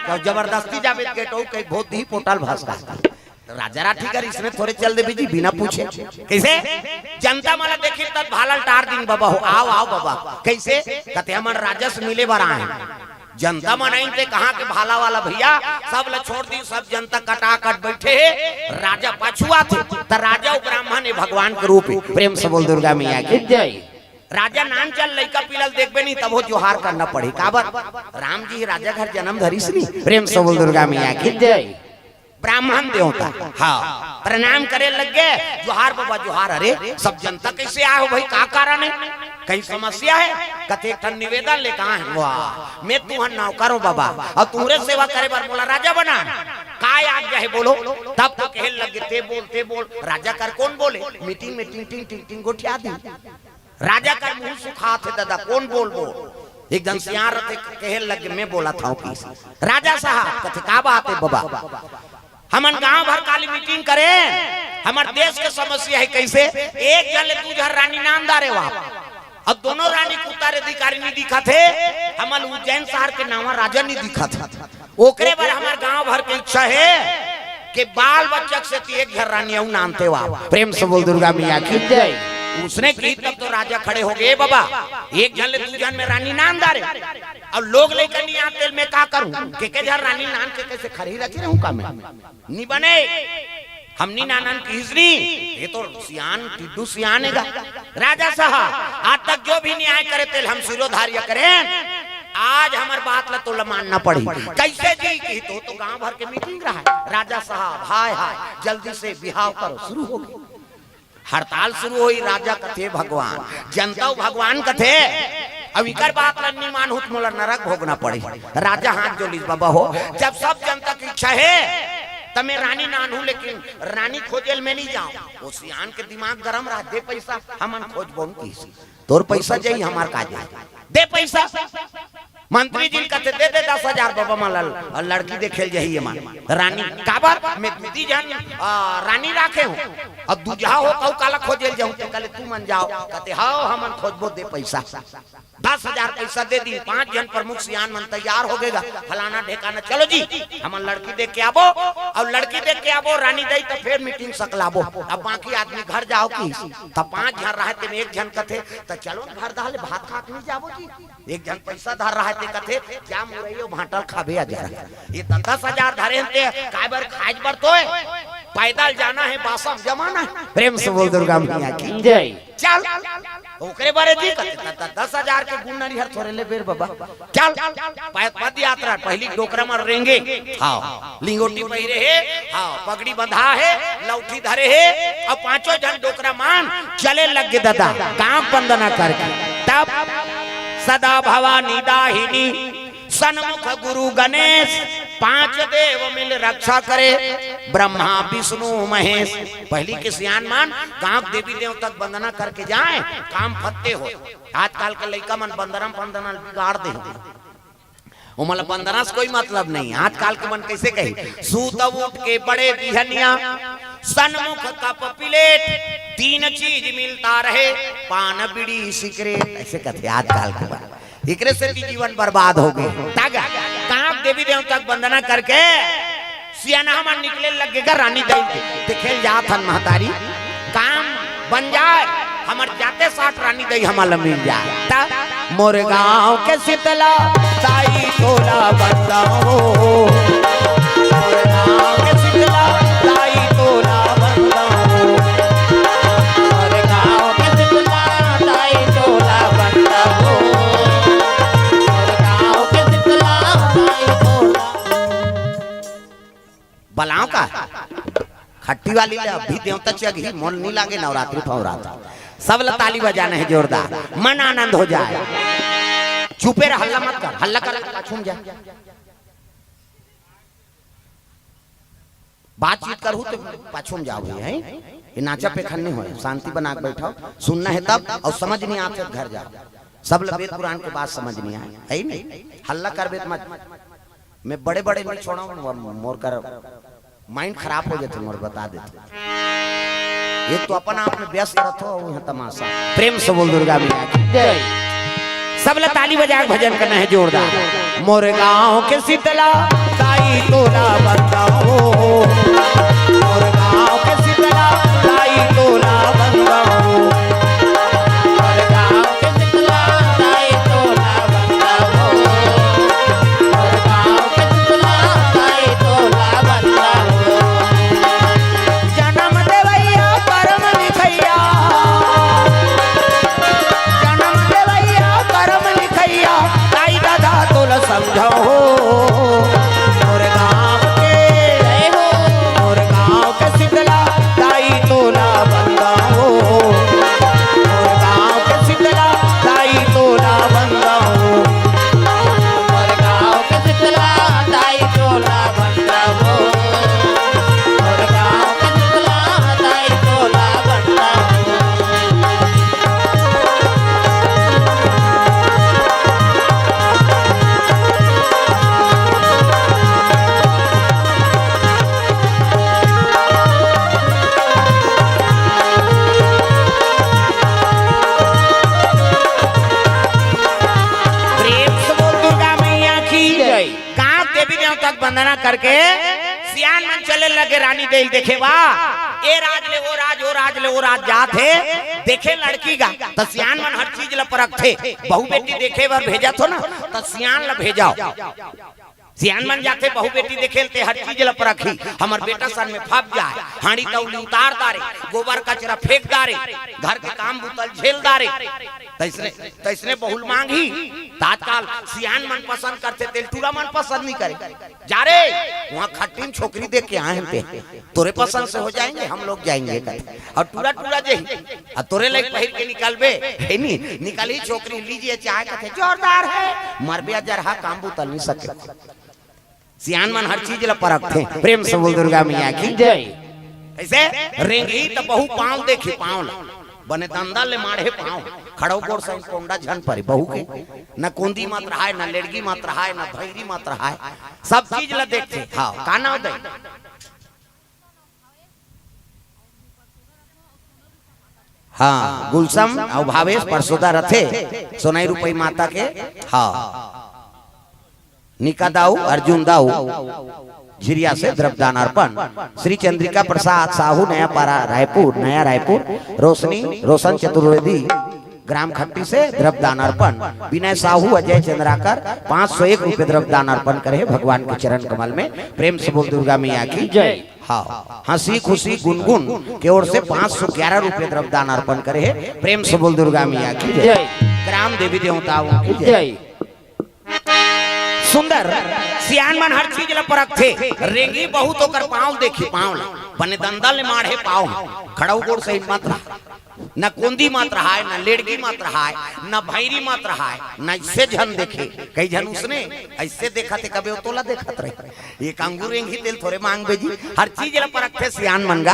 के जबरदस्ती जावेद के टो के बहुत ही पोटल भाषा राजा राठीकर इसने थोड़े चल दे बीजी बिना पूछे कैसे जनता माला देखी तब भालल टार दिन बाबा हो आओ आओ बाबा कैसे कहते हमारे राजस्व मिले बार आए जनता मनाई थे कहाँ के भाला वाला भैया सब ल छोड़ दी सब जनता कटा कट बैठे राजा पछुआ थे तो राजा ब्राह्मण है भगवान के रूप प्रेम से बोल दुर्गा मैया की जय। राजा नाम चल लड़का पिलल देखबे नहीं तब वो जोहार करना पड़ी काबर राम जी राजा घर जन्म धरी श्री प्रेम से बोल दुर्गा मैया की जय। ब्राह्मण देवता हाँ प्रणाम करे लग गए जोहार बाबा जोहार। अरे सब जनता कैसे आए हो भाई का कारण है कहीं समस्या है कथे एक निवेदन ले कहा है वाह मैं तुहर नौकर हूं बाबा और तुम्हारे सेवा करे बार बोला राजा बना काय आज्ञा है बोलो तब तो कहे लगे ते बोल राजा कर कौन बोले मीटिंग में टिंग टिंग टिंग गोठिया दी राजा का मुंह सुखा थे दादा कौन बोल एकदम सियार कहे लगे मैं बोला था राजा साहब कथे का बात है बाबा हमन गांव भर काली मीटिंग करे हमारे देश के समस्या है कैसे एक जन तू जहर रानी नामदार है वहां अब दोनों रानी कुतार अधिकारी नहीं दिखा थे हमारे उज्जैन शहर के नाम राजा नहीं दिखा था ओकरे बार हमारे गांव भर की इच्छा है कि बाल बच्चा से एक घर रानी नाम थे वहां प्रेम से बोल दुर्गा मैया की जय। उसने की तब तो राजा खड़े हो गए बाबा एक जन ले दू जन में रानी नामदार है अब लोग लेकर नहीं आते मैं क्या करूं के जहर रानी नाम के कैसे खड़ी रखी रहूं का मैं नहीं बने हमनी नानन की हिजरी ये तो सियान टिड्डू सियान है राजा साहब आज तक जो भी न्याय करे थे हम सिरोधार्य करें आज हमार बात ला तो मानना पड़ी कैसे जी की तो गांव भर के मीटिंग रहा है राजा साहब हाय हाय जल्दी से बिहाव करो शुरू हो गई हड़ताल शुरू हुई राजा कथे भगवान जनता भगवान कथे अब इकर बात लन्नी मानहुत मोला नरक भोगना पड़े राजा हाथ जोड़ी बाबा हो जब सब जनता की इच्छा है तब मैं रानी नान हूँ लेकिन रानी खोजेल में नहीं जाऊं वो सियान के दिमाग गरम रहा दे पैसा हमन खोज बोन की तोर पैसा जाई हमार का दे पैसा मंत्री जी कहते दे 10,000 बाबा मालल लड़की देखे जाइए मान रानी काबर मैं दीदी जान रानी राखे हूँ अब दूजा हो कऊ काला खोजेल जाऊं तो कहले तू मन जाओ कहते हां हमन खोजबो दे पैसा 10,000 पैसा दे दी 5 जन प्रमुख सियान मन तैयार हो गएगा फलाना ढेकाना चलो जी हमन लड़की देख के आबो और लड़की देख के आबो रानी दई तो फिर मीटिंग सकलाबो अब बाकी आदमी घर जाओ की तब 5 जन रहते में एक जन कथे तो चलो घर दाले भात खा के नहीं जाबो जी एक जन पैसा धर रहा है कथे क्या मुरैयो भाटल खाबे आ जा ये 10,000 धरे थे काबर खाज बर तो पैदल जाना है बासम जमाना है प्रेम से बोल दुर्गा मैया की जय। चल ओकरे बारे जी कहते 10,000 के गुण नरिहर थोड़े ले बेर बाबा चल पद यात्रा पहली डोकरा में रेंगे हां लिंगोटी पहिरे है हां पगड़ी बंधा है लौठी धरे है और 5 जन डोकरा मान चले लग गए दादा गांव वंदना करके तब सदा भवानी दाहिनी सन्मुख गुरु गणेश 5 देव मिल रक्षा करे ब्रह्मा विष्णु महेश पहली के सियान मान गांव देवी देव तक वंदना करके जाए काम फत्ते हो आजकल के लड़का मन वंदना बिगाड़ दे मतलब वंदना से कोई मतलब नहीं आजकल के मन कैसे कही सूत उठ के बड़े बिहनिया सन्मुख कप प्लेट 3 चीज मिलता रहे पान बीड़ी सिगरेट ऐसे कहते आजकल के बात इकरे से भी जीवन बर्बाद हो गए कहाँ देवी देव तक वंदना करके सियाना मन निकले लगेगा रानी दई देखे जात हन महतारी काम बन जाए हमार जाते साथ रानी दई हमारा मिल जाए मोरे गांव के शीतला ताई तोला बताओ मोरे गांव के शीतला ताई तोला बताओ मोरे गांव के शीतला ताई तोला बताओ मोरे गांव के शीतला ताई तोला बलाओ का खट्टी वाली अभी देवता चगी मोल नहीं लागे नवरात्रि फवरात्रि सब ताली बजाना है जोरदार मन आनंद हो जाए चुपे रह हल्ला मत कर हल्ला कर छूम जा बातचीत करूँ तो पाछूम जाओ है ये नाचा पे खन्ने हो शांति बना के बैठो सुनना है तब और समझ नहीं आते घर जाओ सब वेद पुराण के बात समझ नहीं आए है नहीं हल्ला कर बेत मत मैं बड़े बड़े नहीं छोड़ा मोर कर माइंड खराब हो जाते मोर बता देते एक तो अपन आप में व्यस्त रहो यहाँ तमाशा प्रेम से बोल दुर्गा मैया की जय। सब ताली बजा भजन करना है जोरदार। मोर गाँव के शीतला ताई तोला बंदाओ, मोर गाँव के शीतला ताई तोला बंदाओ, मोर गाँव के शीतला ताई तोला बंदाओ, मोर गाँव के शीतला ताई तोला बंदाओ। जन्म देवैया कर्म लिखैया, जन्म देवैया कर्म लिखैया ताई दादा तोला समझाओ, मोर गाँव के मोर गाँव के शीतला ताई तोला बंदाओ, मोर गाँव के शीतला ताई तोला बंदाओ, मोर गाँव के शीतला ताई तोला बंदाओ, मोर गाँव के शीतला ताई तोला बंदाओ। प्रेम से बोल दुर्गा मैया की जय। गांव देवी देवता तक वंदना करके सियान मन चले लगे रानी देख देखे वाह ए राज ले वो राज ओ राज ले वो राज जात है देखे लड़की का तो सियान मन हर चीज ला परख थे बहू बेटी देखे बार भेजा थो ना तो सियान ला भेजाओ सियान मन जाते बहू बेटी देखेलते हर चीज ला परखी हमर बेटा सन में फप जाए हांडी तौली उतार दारे गोबर कचरा फेंक दारे घर के काम बुतल झेल दारे तैसने बहुल मांगी तात्काल सियान मन पसंद करते तेल टूरा मन पसंद नहीं करे जा रे वहाँ खट्टीन छोकरी देख के आए पे तोरे पसंद से हो जाएंगे हम लोग जाएंगे और टूरा टूरा जे तोरे लग पहिर के निकलबे है नी निकली छोकरी लीजिए चाय कहते जोरदार है मरबे जरहा काम बुतल नहीं सके सियान मन हर चीज ला परख थे प्रेम से बोल दुर्गा मैया की जय। ऐसे रेंगी तो बहु पाँव देखी पाँव ला बने दंदा ले माढ़े पाँव खड़ो गोर से कोंडा झन परे बहू के न कोंदी मत रहा है न लेड़गी मत रहा है न भैरी मत रहा है सब चीज ला देखते हाँ काना दे हाँ गुलसम और भावेश परसोदा रथे सोनाई रुपई माता के हाँ निका दाऊ अर्जुन दाऊ झिरिया से द्रव्यदान अर्पण श्री चंद्रिका प्रसाद साहू नया पारा रायपुर नया रायपुर रोशनी रोशन चतुर्वेदी ग्राम खट्टी से द्रव्यदान अर्पण विनय साहू अजय चंद्राकर 501 रुपए द्रव्यदान अर्पण करे भगवान के चरण कमल में प्रेम से बोल दुर्गा मैया की जय। हाँ हंसी खुशी गुनगुन की ओर से 511 रुपए द्रव्यदान अर्पण करे प्रेम से बोल दुर्गा मैया की जय। ग्राम देवी देवताओं की जय। सुंदर सियान मन हर चीज ला परख थे रेंगी बहुत होकर पाँव देखी पाँव ला बने दंदा ले माढ़े पाँव खड़ाऊ गोड़ सही मत रहा न कोंदी मत रहा है न लेड़गी मत रहा है न भैरी मत रहा है न इससे झन देखे कई झन उसने ऐसे देखा थे कभी तोला देखत रहे एक अंगूर रेंगी तेल थोड़े मांग बेजी हर चीज ला परख थे सियान मन गा